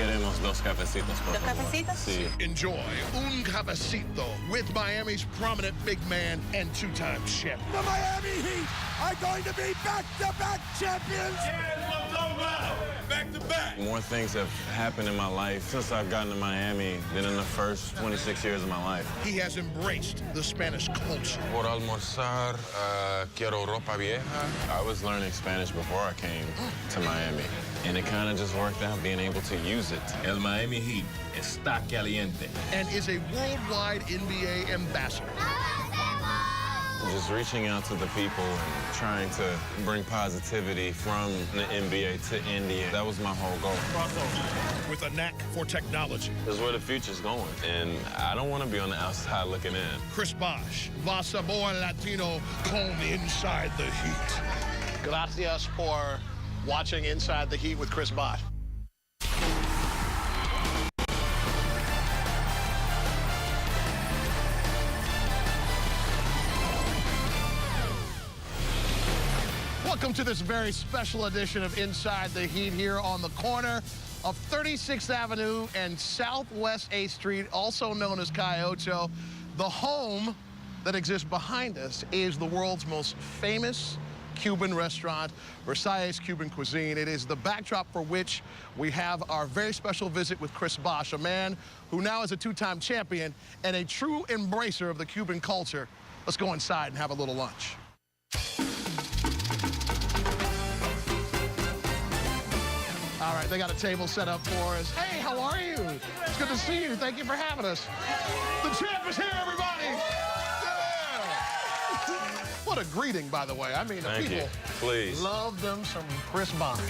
Queremos dos cafecitos, por ¿Dos favor. cafecitos? Sí. Enjoy un cafecito with Miami's prominent big man and two-time champ. The Miami Heat are going to be back-to-back champions. Back-to-back. More things have happened in my life since I've gotten to Miami than in the first 26 years of my life. He has embraced the Spanish culture. Por almorzar, quiero ropa vieja. I was learning Spanish before I came to Miami, and it kind of just worked out being able to use it. El Miami Heat está caliente. And is a worldwide NBA ambassador. Just reaching out to the people and trying to bring positivity from the NBA to India. That was my whole goal. With a knack for technology. This is where the future's going, and I don't want to be on the outside looking in. Chris Bosh, va sabor latino con Inside the Heat. Gracias por watching Inside the Heat with Chris Bosh. Welcome to this very special edition of Inside the Heat here on the corner of 36th Avenue and Southwest 8th Street, also known as Cayocho. The home that exists behind us is the world's most famous Cuban restaurant, Versailles Cuban Cuisine. It is the backdrop for which we have our very special visit with Chris Bosh, a man who now is a two-time champion and a true embracer of the Cuban culture. Let's go inside and have a little lunch. All right, they got a table set up for us. Hey, how are you? It's good to see you. Thank you for having us. The champ is here, everybody. Yeah. What a greeting, by the way. I mean, the Thank people you. Please. love them some Chris Bosh.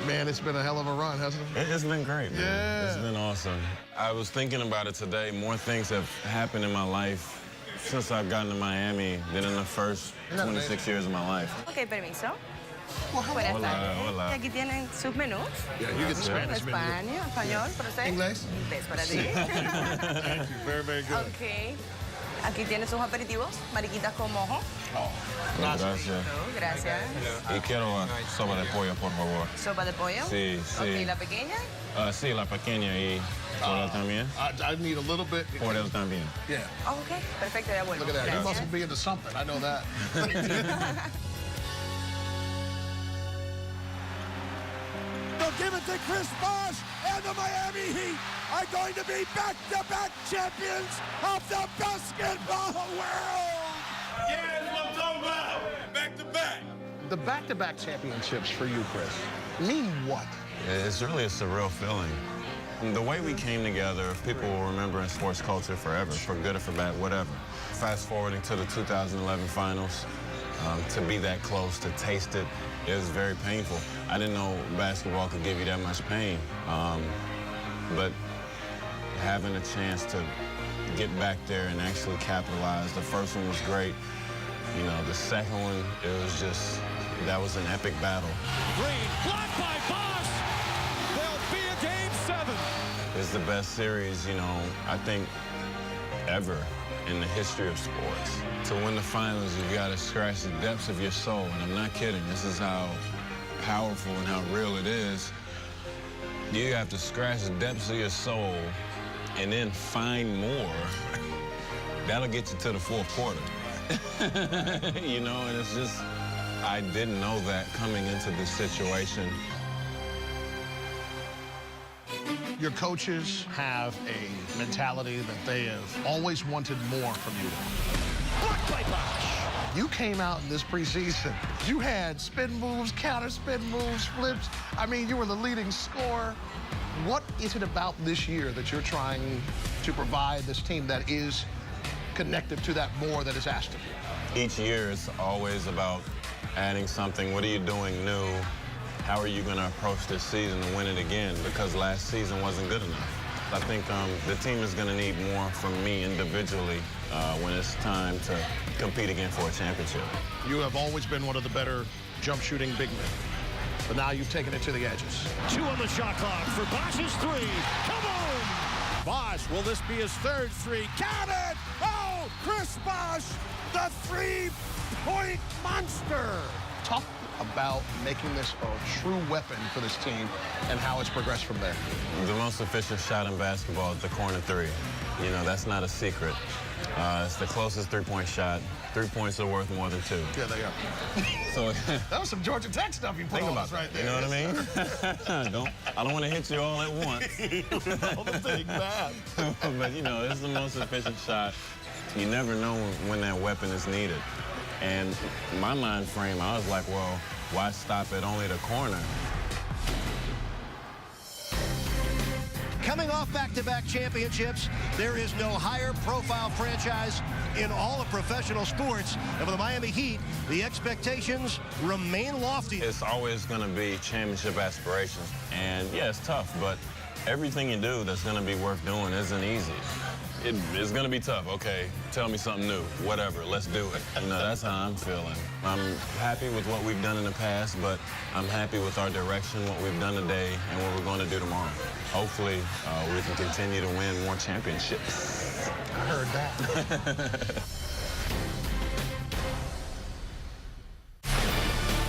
Man, it's been a hell of a run, hasn't it? It's been great, man. Yeah. It's been awesome. I was thinking about it today. More things have happened in my life since I've gotten to Miami than in the first 26 years of my life. Ok, permiso. Well, Buenas Hola, tardes. hola. Y aquí tienen sus menús. Yeah, you get the Spanish menu. Español, español, para usted. Inglés. Inglés para ti. Thank you. Very, very good. Ok. Aquí tiene sus aperitivos, mariquitas con mojo. Gracias. Gracias. Y quiero sopa de pollo, por favor. Sopa de pollo. Sí, sí. Ok, la pequeña. Sí, la pequeña y por él también. I need a little bit. Por él también. Yeah. Ok, perfecto, ya vuelvo. Look at that. You Gracias. must be into something. I know that. They'll give it to Chris Bosh, and the Miami Heat are going to be back-to-back champions of the basketball world. Back-to-back. The back-to-back championships for you, Chris, mean what? It's really a surreal feeling. The way we came together, people will remember in sports culture forever, for good or for bad, whatever. Fast forwarding to the 2011 finals, to be that close, to taste it, it was very painful. I didn't know basketball could give you that much pain, but having a chance to get back there and actually capitalize, the first one was great. You know, the second one, it was just, that was an epic battle. Green, blocked by Bosh. There'll be a game 7. It's the best series, you know, I think, ever in the history of sports. To win the finals, you've got to scratch the depths of your soul, and I'm not kidding. This is how powerful and how real it is. You have to scratch the depths of your soul and then find more. That'll get you to the fourth quarter. You know, and it's just, I didn't know that coming into this situation. Your coaches have a mentality that they have always wanted more from you. Blocked by Bosh. You came out in this preseason. You had spin moves, counter spin moves, flips. I mean, you were the leading scorer. What is it about this year that you're trying to provide this team that is connected to that more that is asked of you? Each year is always about adding something. What are you doing new? How are you going to approach this season and win it again? Because last season wasn't good enough. I think the team is going to need more from me individually when it's time to compete again for a championship. You have always been one of the better jump shooting big men, but now you've taken it to the edges. 2 on the shot clock for Bosh's 3. Come on! Bosh, will this be his third 3? Count it! Oh, Chris Bosh, the 3-point monster! Talk about making this a true weapon for this team and how it's progressed from there? The most efficient shot in basketball is the corner three. You know, that's not a secret. It's the closest three-point shot. 3 points are worth more than 2. Yeah, they are. So that was some Georgia Tech stuff you put on us right there. You know what I mean? I don't want to hit you all at once. All the big math. But, you know, it's the most efficient shot. You never know when that weapon is needed. And my mind frame, I was like, well, why stop at only the corner? Coming off back-to-back championships, there is no higher profile franchise in all of professional sports. And for the Miami Heat, the expectations remain lofty. It's always going to be championship aspirations. And, yeah, it's tough, but everything you do that's going to be worth doing isn't easy. It's going to be tough. Okay, tell me something new. Whatever, let's do it. You know, that's how I'm feeling. I'm happy with what we've done in the past, but I'm happy with our direction, what we've done today, and what we're going to do tomorrow. Hopefully, we can continue to win more championships. I heard that.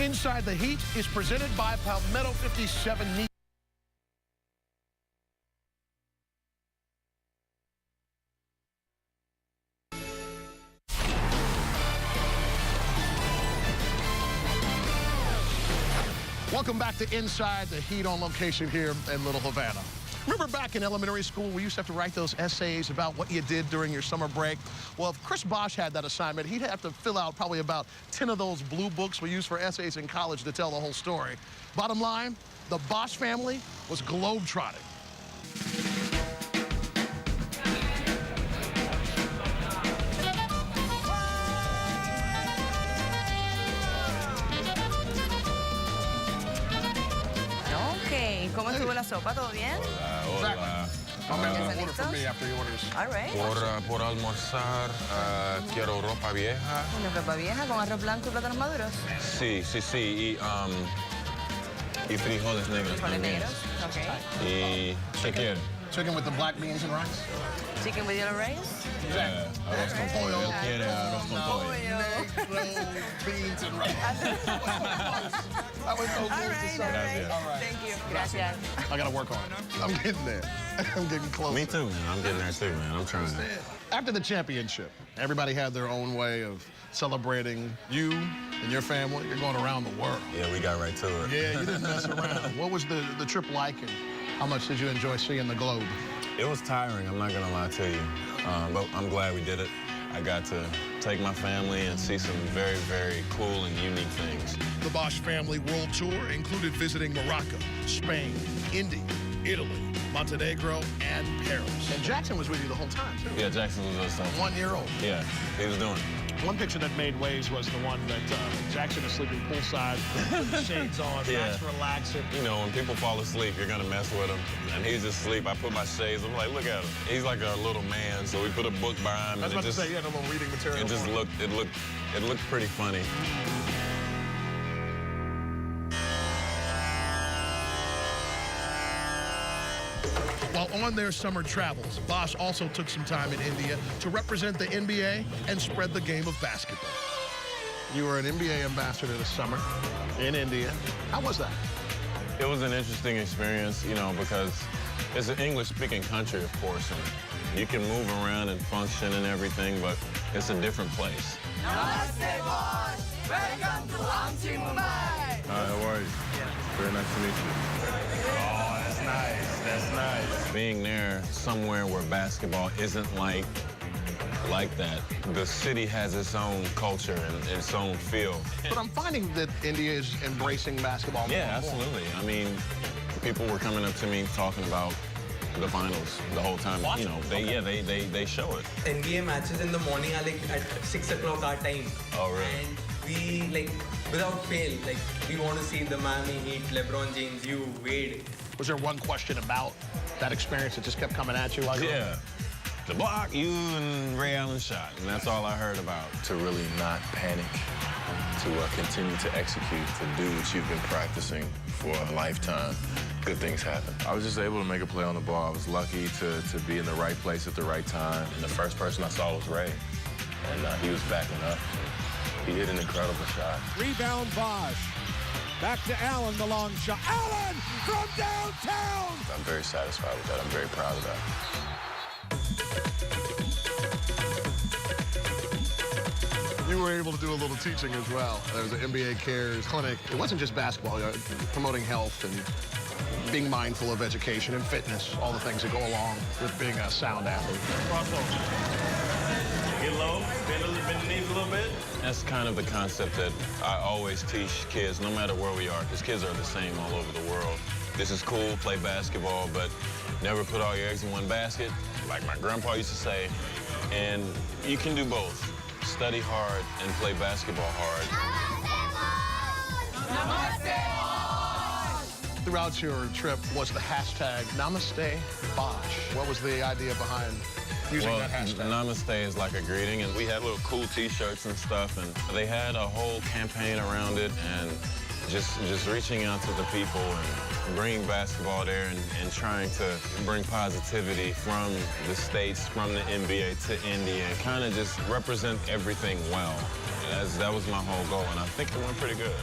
Inside the Heat is presented by Palmetto 57 Meat. Welcome back to Inside the Heat on location here in Little Havana. Remember back in elementary school, we used to have to write those essays about what you did during your summer break? Well, if Chris Bosh had that assignment, he'd have to fill out probably about 10 of those blue books we use for essays in college to tell the whole story. Bottom line, the Bosh family was globetrotting. ¿Cómo estuvo la sopa? ¿Todo bien? Hola. I'm going to order for me after he orders. All right. Por almorzar, quiero ropa vieja. Una ropa vieja con arroz blanco y plátanos maduros. Sí. Y frijoles negros Frijoles también. negros. Okay. Y ¿qué quiere? Chicken with the black beans and rice? Chicken with yellow rice. Arroz con pollo. Él quiere arroz con pollo. Negro, beans and rice. That was so All good. right. All right. Thank you. Gracias. I got to work on it. I'm getting there. I'm getting close. Me too, man. I'm getting there too, man. I'm trying. After the championship, everybody had their own way of celebrating you and your family. You're going around the world. Yeah, we got right to it. Yeah, you didn't mess around. What was the trip like, and how much did you enjoy seeing the globe? It was tiring, I'm not gonna lie to you. But I'm glad we did it. I got to take my family and see some very, very cool and unique things. The Bosh family world tour included visiting Morocco, Spain, India, Italy, Montenegro, and Paris. And Jackson was with you the whole time, too. Yeah, Jackson was with us. 1 year old. Yeah, he was doing it. One picture that made waves was the one that Jackson is sleeping poolside with the shades on, Yeah. Max relaxing. You know, when people fall asleep, you're gonna mess with him. And he's asleep. I put my shades. I'm like, look at him. He's like a little man. So we put a book by him. I was and about to say, you had a little reading material. It just for him. it looked pretty funny. While on their summer travels, Bosh also took some time in India to represent the NBA and spread the game of basketball. You were an NBA ambassador this summer in India. How was that? It was an interesting experience, you know, because it's an English-speaking country, of course, and you can move around and function and everything, but it's a different place. Namaste, Bosh. Welcome to Amchi, Mumbai. Hi, how are you? Very nice to meet you. Oh, that's nice. That's nice. Being there somewhere where basketball isn't like that. The city has its own culture and its own feel. But I'm finding that India is embracing basketball more Yeah, and more. absolutely. I mean, people were coming up to me talking about the finals the whole time. You know, they show it. NBA matches in the morning are like at 6 o'clock our time. Oh, really? And we like, without fail, like we want to see the Miami Heat, LeBron James, you, Wade. Was there one question about that experience that just kept coming at you? Like, Yeah. The block, you and Ray Allen shot, and that's all I heard about. To really not panic, to continue to execute, to do what you've been practicing for a lifetime. Good things happen. I was just able to make a play on the ball. I was lucky to be in the right place at the right time. And the first person I saw was Ray, and he was backing up. He hit an incredible shot. Rebound Bosh. Back to Allen, the long shot. Allen from downtown! I'm very satisfied with that. I'm very proud of that. You were able to do a little teaching as well. There was an NBA Cares clinic. It wasn't just basketball, promoting health and being mindful of education and fitness, all the things that go along with being a sound athlete. Get low, bend the knees a little bit. That's kind of the concept that I always teach kids, no matter where we are, because kids are the same all over the world. This is cool, play basketball, but never put all your eggs in one basket, like my grandpa used to say. And you can do both. Study hard and play basketball hard. Throughout your trip was the hashtag Namaste Bosh. What was the idea behind using that hashtag? Namaste is like a greeting, and we had little cool T-shirts and stuff, and they had a whole campaign around it, and just reaching out to the people and bringing basketball there and trying to bring positivity from the States, from the NBA to India, and kind of just represent everything well. That was my whole goal, and I think it went pretty good.